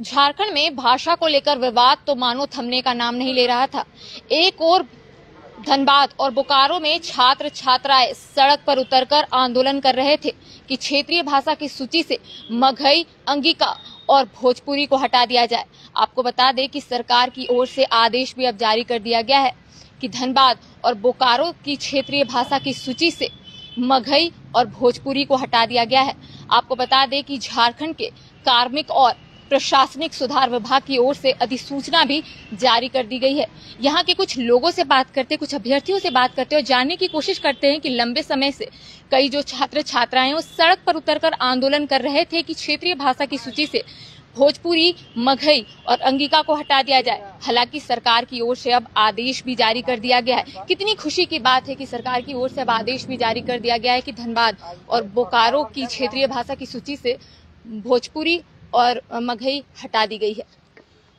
झारखंड में भाषा को लेकर विवाद तो मानो थमने का नाम नहीं ले रहा था। एक और धनबाद और बोकारो में छात्र छात्राएं सड़क पर उतरकर आंदोलन कर रहे थे कि क्षेत्रीय भाषा की सूची से मगही, अंगिका और भोजपुरी को हटा दिया जाए। आपको बता दें कि सरकार की ओर से आदेश भी अब जारी कर दिया गया है कि धनबाद और बोकारो की क्षेत्रीय भाषा की सूची से मगही और भोजपुरी को हटा दिया गया है। आपको बता दें कि झारखंड के कार्मिक और प्रशासनिक सुधार विभाग की ओर से अधिसूचना भी जारी कर दी गई है। यहाँ के कुछ लोगों से बात करते, कुछ अभ्यर्थियों से बात करते और जानने की कोशिश करते हैं कि लंबे समय से कई जो छात्र छात्राएं वो सड़क पर उतरकर आंदोलन कर रहे थे कि क्षेत्रीय भाषा की सूची से भोजपुरी, मगही और अंगिका को हटा दिया जाए। हालांकि सरकार की ओर से अब आदेश भी जारी कर दिया गया है। कितनी खुशी की बात है कि सरकार की ओर से अब आदेश भी जारी कर दिया गया है कि धनबाद और बोकारो की क्षेत्रीय भाषा की सूची से भोजपुरी और मगही हटा दी गई है।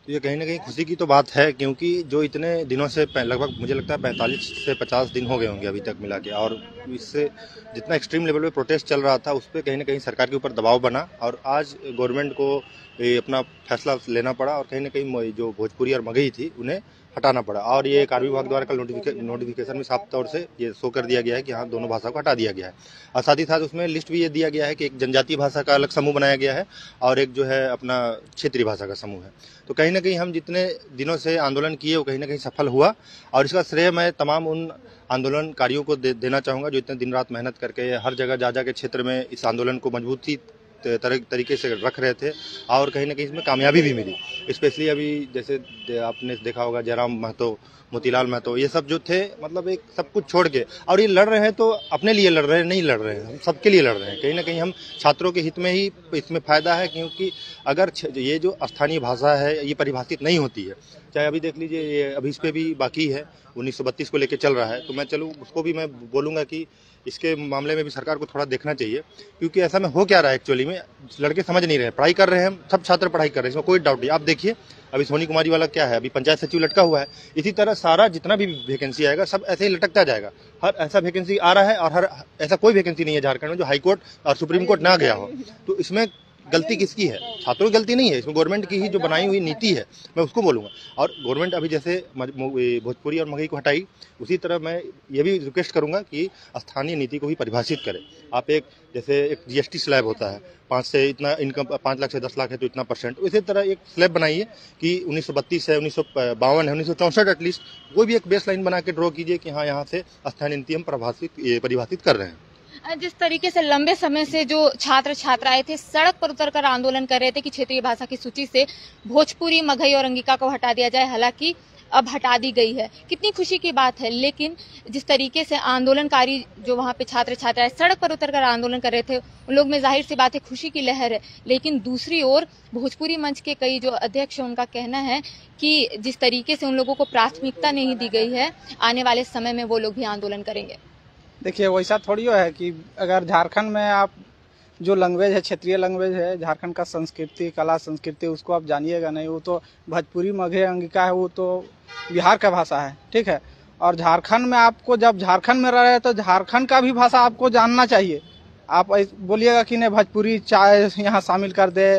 ये कहीं ना कहीं खुशी की तो बात है, क्योंकि जो इतने दिनों से लगभग मुझे लगता है 45 से 50 दिन हो गए होंगे अभी तक मिला के, और इससे जितना एक्सट्रीम लेवल पे प्रोटेस्ट चल रहा था उस पर कहीं ना कहीं सरकार के ऊपर दबाव बना और आज गवर्नमेंट को अपना फैसला लेना पड़ा और कहीं ना कहीं जो भोजपुरी और मगही थी उन्हें हटाना पड़ा। और ये कार्मिक विभाग द्वारा कल नोटिफिकेशन में साफ तौर से ये शो कर दिया गया है कि हाँ, दोनों भाषा को हटा दिया गया है। और साथ ही साथ उसमें लिस्ट भी ये दिया गया है कि एक जनजातीय भाषा का अलग समूह बनाया गया है और एक जो है अपना क्षेत्रीय भाषा का समूह है। तो कहीं ना कहीं हम जितने दिनों से आंदोलन किए वो कहीं ना कहीं सफल हुआ और इसका श्रेय मैं तमाम उन आंदोलनकारियों को देना चाहूँगा जो इतने दिन रात मेहनत करके हर जगह जा के क्षेत्र में इस आंदोलन को मजबूती तरीके से रख रहे थे और कहीं ना कहीं इसमें कामयाबी भी मिली। स्पेशली अभी जैसे आपने देखा होगा जयराम महतो, मोतीलाल महतो, ये सब जो थे मतलब एक सब कुछ छोड़ के और ये लड़ रहे हैं तो अपने लिए लड़ रहे हैं, नहीं लड़ रहे हैं, हम सबके लिए लड़ रहे हैं। कहीं ना कहीं हम छात्रों के हित में ही इसमें फायदा है, क्योंकि अगर ये जो स्थानीय भाषा है ये परिभाषित नहीं होती है, चाहे अभी देख लीजिए ये अभी इस पर भी बाकी है 1932 को लेकर चल रहा है, तो मैं चलूँ उसको भी मैं बोलूँगा कि इसके मामले में भी सरकार को थोड़ा देखना चाहिए, क्योंकि ऐसा में हो क्या रहा है एक्चुअली में लड़के समझ नहीं रहे हैं। पढ़ाई कर रहे हैं, सब छात्र पढ़ाई कर रहे हैं, इसमें कोई डाउट नहीं। आप देखिए अभी सोनी कुमारी वाला क्या है, अभी पंचायत सचिव लटका हुआ है। इसी तरह सारा जितना भी वैकेंसी आएगा सब ऐसे ही लटकता जाएगा। हर ऐसा वैकेंसी आ रहा है और हर ऐसा कोई वैकेंसी नहीं है झारखंड में जो हाई कोर्ट और सुप्रीम कोर्ट ना गया हो। तो इसमें गलती किसकी है? छात्रों की गलती नहीं है, इसमें गवर्नमेंट की ही जो बनाई हुई नीति है मैं उसको बोलूँगा। और गवर्नमेंट अभी जैसे भोजपुरी और मगही को हटाई, उसी तरह मैं ये भी रिक्वेस्ट करूँगा कि स्थानीय नीति को भी परिभाषित करें। आप जैसे एक जीएसटी स्लैब होता है, 5 से इतना इनकम 5 लाख से 10 लाख है तो इतना परसेंट, उसी तरह एक स्लैब बनाइए कि 1932 है, 1952 है, 1964 एटलीस्ट कोई भी एक बेस लाइन बना के ड्रॉ कीजिए कि हाँ, यहाँ से स्थानीय नीति हम परिभाषित कर रहे हैं। जिस तरीके से लंबे समय से जो छात्र छात्राएं थे सड़क पर उतरकर आंदोलन कर रहे थे कि क्षेत्रीय भाषा की सूची से भोजपुरी, मगही और अंगिका को हटा दिया जाए, हालांकि अब हटा दी गई है। कितनी खुशी की बात है। लेकिन जिस तरीके से आंदोलनकारी जो वहां पे छात्र छात्राएं सड़क पर उतरकर आंदोलन कर रहे थे उन लोग में जाहिर सी बात है खुशी की लहर है। लेकिन दूसरी ओर भोजपुरी मंच के कई जो अध्यक्ष हैं उनका कहना है कि जिस तरीके से उन लोगों को प्राथमिकता नहीं दी गई है, आने वाले समय में वो लोग भी आंदोलन करेंगे। देखिए वैसा थोड़ी है कि अगर झारखंड में आप जो लैंग्वेज है, क्षेत्रीय लैंग्वेज है, झारखंड का संस्कृति, कला संस्कृति, उसको आप जानिएगा नहीं। वो तो भोजपुरी, मगही, अंगिका है, वो तो बिहार का भाषा है, ठीक है। और झारखंड में आपको जब झारखंड में रह रहे हैं तो झारखंड का भी भाषा आपको जानना चाहिए। आप बोलिएगा कि नहीं भोजपुरी चाहे यहाँ शामिल कर दे,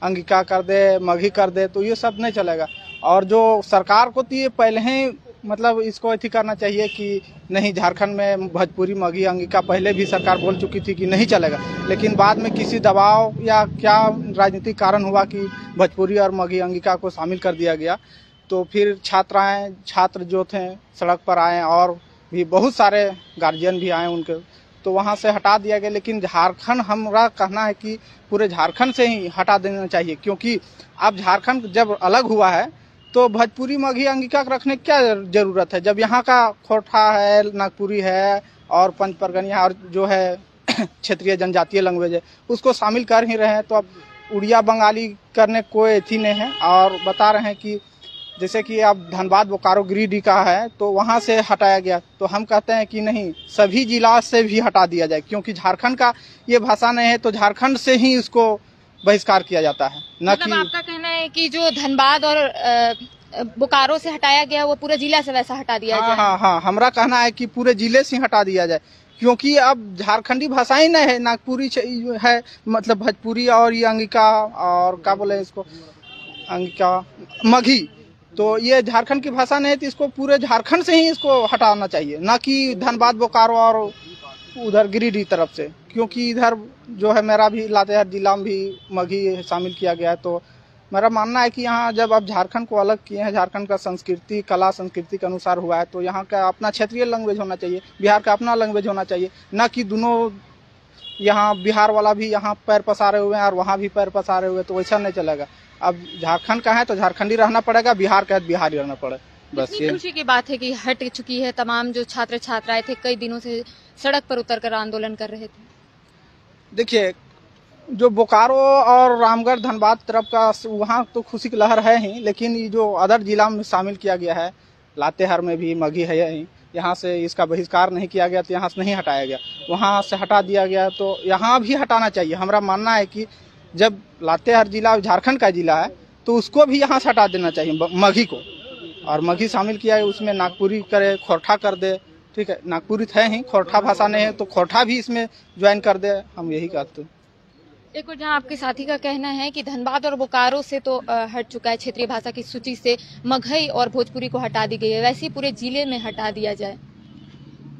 अंगिका कर दे, मगही कर दे, तो ये सब नहीं चलेगा। और जो सरकार को तो ये पहले ही मतलब इसको अथी करना चाहिए कि नहीं, झारखंड में भोजपुरी, मगही, अंगिका पहले भी सरकार बोल चुकी थी कि नहीं चलेगा, लेकिन बाद में किसी दबाव या क्या राजनीतिक कारण हुआ कि भोजपुरी और मगही, अंगिका को शामिल कर दिया गया। तो फिर छात्र जो थे सड़क पर आए और भी बहुत सारे गार्जियन भी आए उनके, तो वहाँ से हटा दिया गया। लेकिन झारखंड, हमारा कहना है कि पूरे झारखंड से ही हटा देना चाहिए, क्योंकि अब झारखंड जब अलग हुआ है तो भोजपुरी, मगही, अंगिका रखने की क्या जरूरत है, जब यहाँ का खोरठा है, नागपुरी है और पंचपरगनिया और जो है क्षेत्रीय जनजातीय लैंग्वेज है उसको शामिल कर ही रहे हैं। तो अब उड़िया, बंगाली करने कोई अथी नहीं है। और बता रहे हैं कि जैसे कि अब धनबाद, बोकारो, गिरिडीह का है तो वहाँ से हटाया गया, तो हम कहते हैं कि नहीं, सभी जिला से भी हटा दिया जाए, क्योंकि झारखंड का ये भाषा नहीं है तो झारखंड से ही इसको बहिष्कार किया जाता है। मतलब आपका कहना है कि जो धनबाद और बोकारो से हटाया गया वो पूरे जिला से वैसा हटा दिया जाए? हाँ, हमारा कहना है कि पूरे जिले से हटा दिया जाए, क्योंकि अब झारखंडी भाषा ही नहीं है, नागपुरी है, मतलब भोजपुरी और ये अंगिका और क्या बोले इसको अंगिका मघी, तो ये झारखंड की भाषा नहीं है, तो इसको पूरे झारखंड से ही इसको हटाना चाहिए, ना कि धनबाद बोकारो और उधर गिरिडीह तरफ से, क्योंकि इधर जो है मेरा भी लातेहार जिला में भी मघी शामिल किया गया है। तो मेरा मानना है कि यहाँ जब आप झारखंड को अलग किए हैं, झारखंड का संस्कृति कला संस्कृति के अनुसार हुआ है, तो यहाँ का अपना क्षेत्रीय लैंग्वेज होना चाहिए, बिहार का अपना लैंग्वेज होना चाहिए, ना कि दोनों यहाँ बिहार वाला भी यहाँ पैर पसारे हुए हैं और वहाँ भी पैर पसारे हुए, तो वैसा नहीं चलेगा। अब झारखंड का है तो झारखंडी रहना पड़ेगा, बिहार का है तो बिहारी रहना पड़ेगा। बस कितनी ये खुशी की बात है कि हट चुकी है, तमाम जो छात्र छात्राएं थे कई दिनों से सड़क पर उतरकर आंदोलन कर रहे थे। देखिए, जो बोकारो और रामगढ़ धनबाद तरफ का वहाँ तो खुशी की लहर है ही, लेकिन ये जो अदर जिला में शामिल किया गया है, लातेहार में भी मघी है ही, यहाँ से इसका बहिष्कार नहीं किया गया तो यहाँ से नहीं हटाया गया, वहाँ से हटा दिया गया, तो यहाँ भी हटाना चाहिए। हमारा मानना है कि जब लातेहार जिला झारखंड का जिला है तो उसको भी यहाँ से हटा देना चाहिए, मघी को, और मघी शामिल किया है उसमें नागपुरी करे, खोरठा कर दे, ठीक है, नागपुरी है ही, खोरठा भाषा नहीं है तो खोरठा भी इसमें ज्वाइन कर दे, हम यही कहते हैं। एक और जहाँ आपके साथी का कहना है कि धनबाद और बोकारो से तो हट चुका है, क्षेत्रीय भाषा की सूची से मगही और भोजपुरी को हटा दी गई है, वैसे ही पूरे जिले में हटा दिया जाए।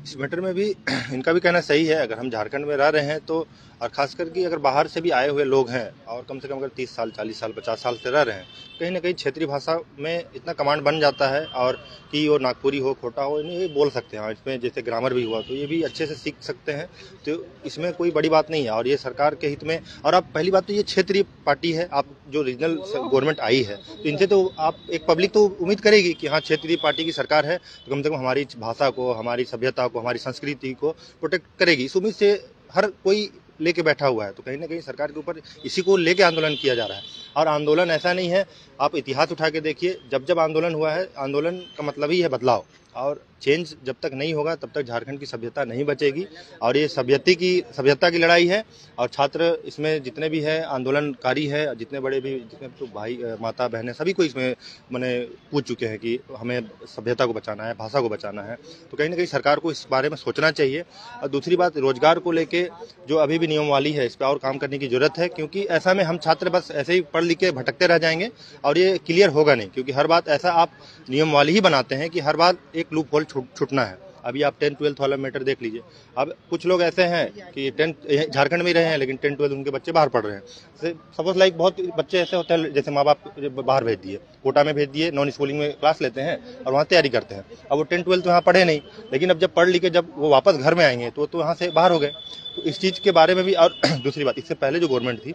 इस मैटर में भी इनका भी कहना सही है। अगर हम झारखंड में रह रहे हैं तो, और खासकर कि अगर बाहर से भी आए हुए लोग हैं और कम से कम अगर 30 साल 40 साल 50 साल से रह रहे हैं, कहीं ना कहीं क्षेत्रीय भाषा में इतना कमांड बन जाता है, और कि वो नागपुरी हो खोटा हो ये बोल सकते हैं, इसमें जैसे ग्रामर भी हुआ तो ये भी अच्छे से सीख सकते हैं, तो इसमें कोई बड़ी बात नहीं है। और ये सरकार के हित में, और अब पहली बात तो ये क्षेत्रीय पार्टी है, आप जो रीजनल गवर्नमेंट आई है तो इनसे तो आप एक पब्लिक तो उम्मीद करेगी कि हाँ क्षेत्रीय पार्टी की सरकार है तो कम से कम हमारी भाषा को, हमारी सभ्यता को, हमारी संस्कृति को प्रोटेक्ट करेगी। इस उम्मीद से हर कोई लेके बैठा हुआ है, तो कहीं ना कहीं सरकार के ऊपर इसी को लेके आंदोलन किया जा रहा है। और आंदोलन ऐसा नहीं है, आप इतिहास उठा के देखिए, जब जब आंदोलन हुआ है, आंदोलन का मतलब ही है बदलाव, और चेंज जब तक नहीं होगा तब तक झारखंड की सभ्यता नहीं बचेगी। और ये सभ्यता की लड़ाई है, और छात्र इसमें जितने भी हैं आंदोलनकारी है, जितने बड़े भी, जितने तो भाई माता बहनें सभी को इसमें मैंने पूछ चुके हैं कि हमें सभ्यता को बचाना है, भाषा को बचाना है, तो कहीं ना कहीं सरकार को इस बारे में सोचना चाहिए। और दूसरी बात, रोजगार को लेके जो अभी भी नियमावली है इस पर और काम करने की जरूरत है, क्योंकि ऐसा में हम छात्र बस ऐसे ही पढ़ लिख के भटकते रह जाएंगे और ये क्लियर होगा नहीं, क्योंकि हर बात ऐसा आप नियमावली ही बनाते हैं कि हर बार एक लूप होल छूटना है। अभी आप 10-12 वाला मैटर देख लीजिए। अब कुछ लोग ऐसे हैं कि 10 झारखंड में ही रहे हैं लेकिन 10-12 उनके बच्चे बाहर पढ़ रहे हैं। सपोज लाइक बहुत बच्चे ऐसे होते हैं जैसे माँ बाप बाहर भेज दिए, कोटा में भेज दिए, नॉन स्कूलिंग में क्लास लेते हैं और वहाँ तैयारी करते हैं। अब वो 10-12 तो यहाँ पढ़े नहीं, लेकिन अब जब पढ़ लिख के जब वो वापस घर में आएंगे तो वहाँ से बाहर हो गए। तो इस चीज़ के बारे में भी, और दूसरी बात, इससे पहले जो गवर्नमेंट थी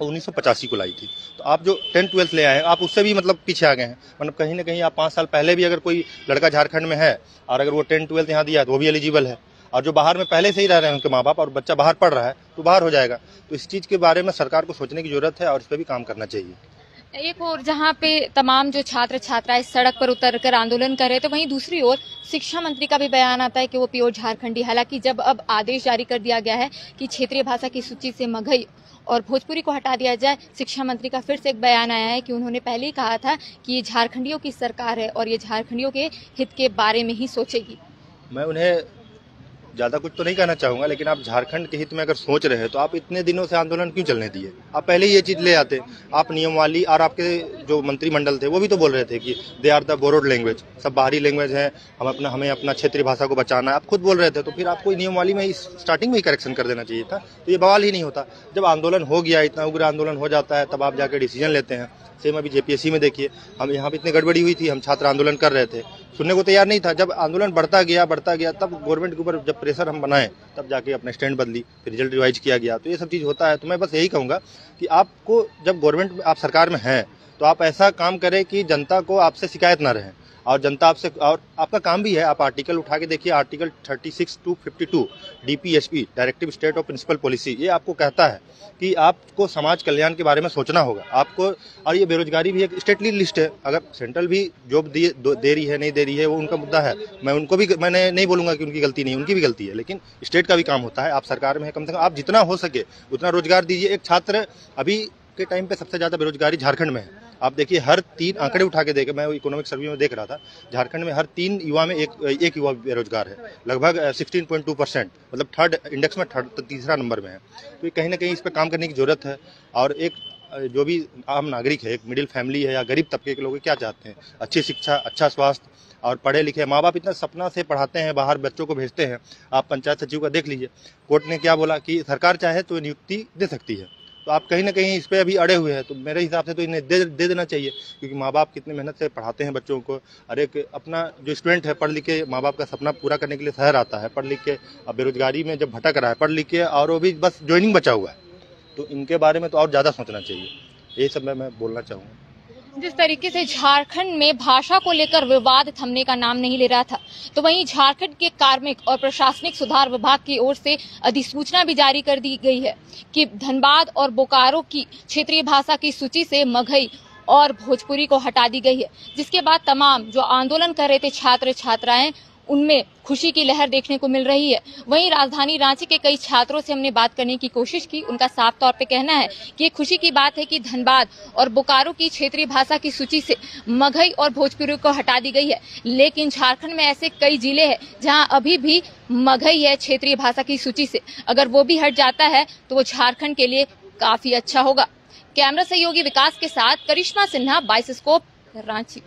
1985 को लाई थी, तो आप जो 10-12 ले आए हैं आप उससे भी मतलब पीछे आ गए हैं। मतलब कहीं ना कहीं आप 5 साल पहले भी अगर कोई लड़का झारखंड में है और अगर वो 10-12 यहाँ दिया है तो वो भी एलिजिबल है, और जो बाहर में पहले से ही रह रहे हैं उनके माँ बाप और बच्चा बाहर पढ़ रहा है तो बाहर हो जाएगा। तो इस चीज़ के बारे में सरकार को सोचने की जरूरत है और इस पर भी काम करना चाहिए। एक और जहां पे तमाम जो छात्र छात्राएं सड़क पर उतरकर आंदोलन कर रहे थे, वहीं दूसरी ओर शिक्षा मंत्री का भी बयान आता है कि वो प्योर झारखंडी। हालांकि जब अब आदेश जारी कर दिया गया है कि क्षेत्रीय भाषा की सूची से मगही और भोजपुरी को हटा दिया जाए, शिक्षा मंत्री का फिर से एक बयान आया है कि उन्होंने पहले ही कहा था कि ये झारखंडियों की सरकार है और ये झारखंडियों के हित के बारे में ही सोचेगी। मैं उन्हें ज़्यादा कुछ तो नहीं कहना चाहूँगा, लेकिन आप झारखंड के हित में अगर सोच रहे हैं तो आप इतने दिनों से आंदोलन क्यों चलने दिए? आप पहले ही ये चीज़ ले आते। आप नियमवाली, और आपके जो मंत्रिमंडल थे वो भी तो बोल रहे थे कि they are the borrowed language, सब बाहरी लैंग्वेज है, हमें अपना क्षेत्रीय भाषा को बचाना है, आप खुद बोल रहे थे। तो फिर आपको नियमवाली में स्टार्टिंग में ही करेक्शन कर देना चाहिए था, तो ये बवाल ही नहीं होता। जब आंदोलन हो गया, इतना उग्र आंदोलन हो जाता है, तब आप जाकर डिसीजन लेते हैं। सेम अभी जेपीएससी में देखिए, हम यहाँ पे इतनी गड़बड़ी हुई थी, हम छात्र आंदोलन कर रहे थे, सुनने को तैयार नहीं था। जब आंदोलन बढ़ता गया तब गवर्नमेंट के ऊपर जब प्रेशर हम बनाए तब जाके अपना स्टैंड बदली, फिर रिजल्ट रिवाइज किया गया। तो ये सब चीज़ होता है। तो मैं बस यही कहूँगा कि आपको जब गवर्नमेंट आप सरकार में हैं तो आप ऐसा काम करें कि जनता को आपसे शिकायत ना रहे, और जनता आपसे, और आपका काम भी है, आप आर्टिकल उठा के देखिए, article 36 to 52 DPSP directive state of principle policy, ये आपको कहता है कि आपको समाज कल्याण के बारे में सोचना होगा आपको। और ये बेरोजगारी भी एक स्टेटली लिस्ट है, अगर सेंट्रल भी जॉब दे रही है नहीं दे रही है वो उनका मुद्दा है, मैंने नहीं बोलूंगा कि उनकी गलती नहीं, उनकी भी गलती है, लेकिन स्टेट का भी काम होता है। आप सरकार में है, कम से कम आप जितना हो सके उतना रोजगार दीजिए। एक छात्र अभी के टाइम पे सबसे ज्यादा बेरोजगारी झारखंड में है। आप देखिए, हर 3 आंकड़े उठा के देखे, मैं इकोनॉमिक सर्वे में देख रहा था, झारखंड में हर 3 युवा में एक युवा बेरोजगार है, लगभग 16.2%, मतलब थर्ड इंडेक्स में तीसरा नंबर में है। तो कहीं ना कहीं इस पर काम करने की जरूरत है। और एक जो भी आम नागरिक है, एक मिडिल फैमिली है या गरीब तबके के लोग क्या चाहते हैं? अच्छी शिक्षा, अच्छा स्वास्थ्य और पढ़े लिखे माँ बाप इतना सपना से पढ़ाते हैं, बाहर बच्चों को भेजते हैं। आप पंचायत सचिव का देख लीजिए, कोर्ट ने क्या बोला कि सरकार चाहे तो नियुक्ति दे सकती है। तो आप कहीं ना कहीं इस पर अभी अड़े हुए हैं, तो मेरे हिसाब से तो इन्हें दे देना चाहिए, क्योंकि माँ बाप कितनी मेहनत से पढ़ाते हैं बच्चों को। और एक अपना जो स्टूडेंट है पढ़ लिख के माँ बाप का सपना पूरा करने के लिए शहर आता है, पढ़ लिख के अब बेरोजगारी में जब भटक रहा है पढ़ लिख के, और वो भी बस ज्वाइनिंग बचा हुआ है, तो इनके बारे में तो और ज़्यादा सोचना चाहिए। ये सब मैं बोलना चाहूँगा। जिस तरीके से झारखंड में भाषा को लेकर विवाद थमने का नाम नहीं ले रहा था, तो वहीं झारखंड के कार्मिक और प्रशासनिक सुधार विभाग की ओर से अधिसूचना भी जारी कर दी गई है कि धनबाद और बोकारो की क्षेत्रीय भाषा की सूची से मगही और भोजपुरी को हटा दी गई है, जिसके बाद तमाम जो आंदोलन कर रहे थे छात्र छात्राएं, उनमें खुशी की लहर देखने को मिल रही है। वहीं राजधानी रांची के कई छात्रों से हमने बात करने की कोशिश की, उनका साफ तौर पे कहना है कि ये खुशी की बात है कि धनबाद और बोकारो की क्षेत्रीय भाषा की सूची से मगही और भोजपुरी को हटा दी गई है, लेकिन झारखंड में ऐसे कई जिले हैं जहां अभी भी मगही है क्षेत्रीय भाषा की सूची से। अगर वो भी हट जाता है तो वो झारखंड के लिए काफी अच्छा होगा। कैमरा सहयोगी विकास के साथ करिश्मा सिन्हा, बाइस्कोप, रांची।